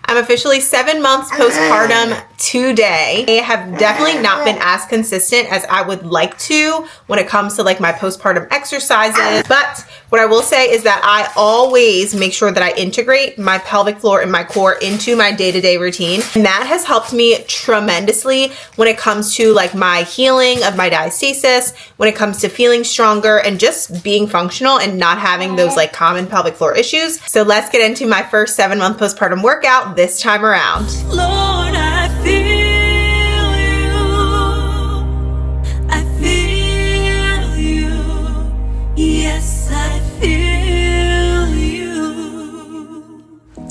I'm officially 7 months postpartum today. I have definitely not been as consistent as I would like to when it comes to like my postpartum exercises. But what I will say is that I always make sure that I integrate my pelvic floor and my core into my day-to-day routine. And that has helped me tremendously when it comes to like my healing of my diastasis, when it comes to feeling stronger and just being functional and not having those like common pelvic floor issues. So let's get into my first 7-month postpartum workout this time around. Lord, I feel you, yes, I feel you.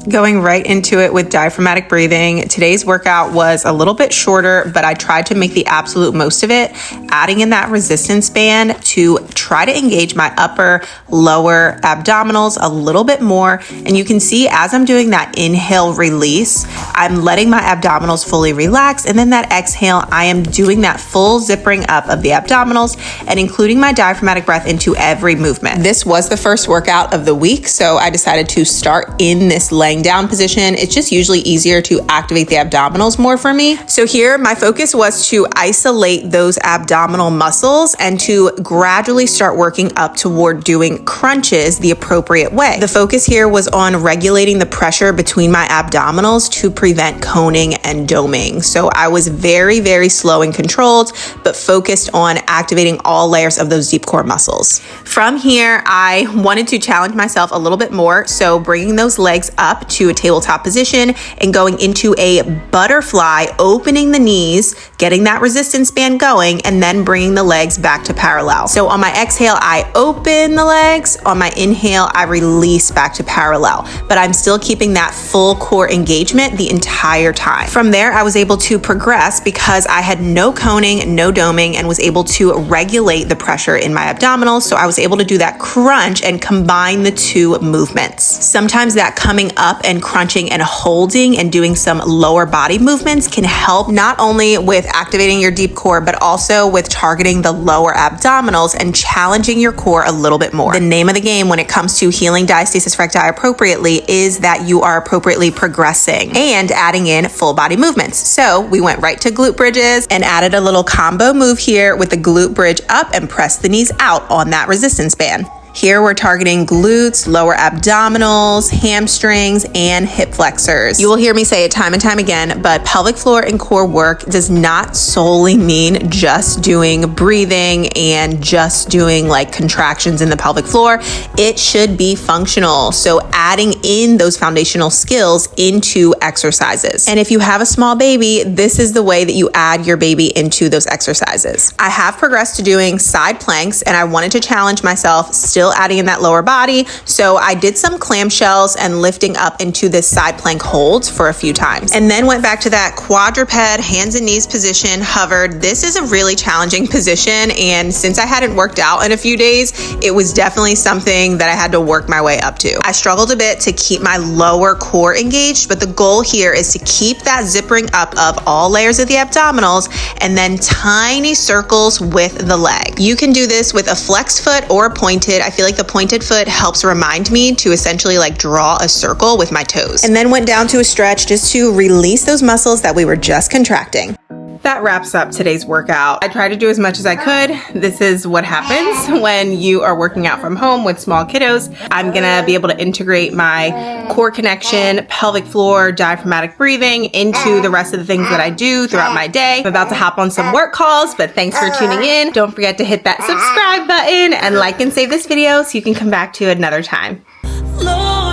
Going right into it with diaphragmatic breathing. Today's workout was a little bit shorter, but I tried to make the absolute most of it, adding in that resistance band to try to engage my upper, lower abdominals a little bit more. And you can see as I'm doing that inhale release, I'm letting my abdominals fully relax. And then that exhale, I am doing that full zippering up of the abdominals and including my diaphragmatic breath into every movement. This was the first workout of the week, so I decided to start in this laying down position. It's just usually easier to activate the abdominals more for me. So here my focus was to isolate those abdominal muscles and to gradually start working up toward doing crunches the appropriate way. The focus here was on regulating the pressure between my abdominals to prevent coning and doming. So I was very, very slow and controlled, but focused on activating all layers of those deep core muscles. From here, I wanted to challenge myself a little bit more. So bringing those legs up to a tabletop position and going into a butterfly, opening the knees, getting that resistance band going, and then bringing the legs back to parallel. So on my exhale, I open the legs. On my inhale, I release back to parallel, but I'm still keeping that full core engagement the entire time. From there, I was able to progress because I had no coning, no doming, and was able to regulate the pressure in my abdominals. So I was able to do that crunch and combine the two movements. Sometimes that coming up and crunching and holding and doing some lower body movements can help not only with activating your deep core, but also with targeting the lower abdominals and challenging your core a little bit more. The name of the game when it comes to healing diastasis recti appropriately is that you are appropriately progressing and adding in full body movements. So we went right to glute bridges and added a little combo move here with the glute bridge up and press the knees out on that resistance band. Here we're targeting glutes, lower abdominals, hamstrings, and hip flexors. You will hear me say it time and time again, but pelvic floor and core work does not solely mean just doing breathing and just doing like contractions in the pelvic floor. It should be functional. So adding in those foundational skills into exercises. And if you have a small baby, this is the way that you add your baby into those exercises. I have progressed to doing side planks and I wanted to challenge myself, still adding in that lower body. So I did some clamshells and lifting up into this side plank holds for a few times. And then went back to that quadruped hands and knees position, hovered. This is a really challenging position. And since I hadn't worked out in a few days, it was definitely something that I had to work my way up to. I struggled a bit to keep my lower core engaged, but the goal here is to keep that zippering up of all layers of the abdominals and then tiny circles with the leg. You can do this with a flexed foot or a pointed. I feel like the pointed foot helps remind me to essentially like draw a circle with my toes. And then went down to a stretch just to release those muscles that we were just contracting. That wraps up today's workout. I tried to do as much as I could. This is what happens when you are working out from home with small kiddos. I'm gonna be able to integrate my core connection, pelvic floor, diaphragmatic breathing into the rest of the things that I do throughout my day. I'm about to hop on some work calls, but thanks for tuning in. Don't forget to hit that subscribe button and like and save this video so you can come back to it another time. Lord,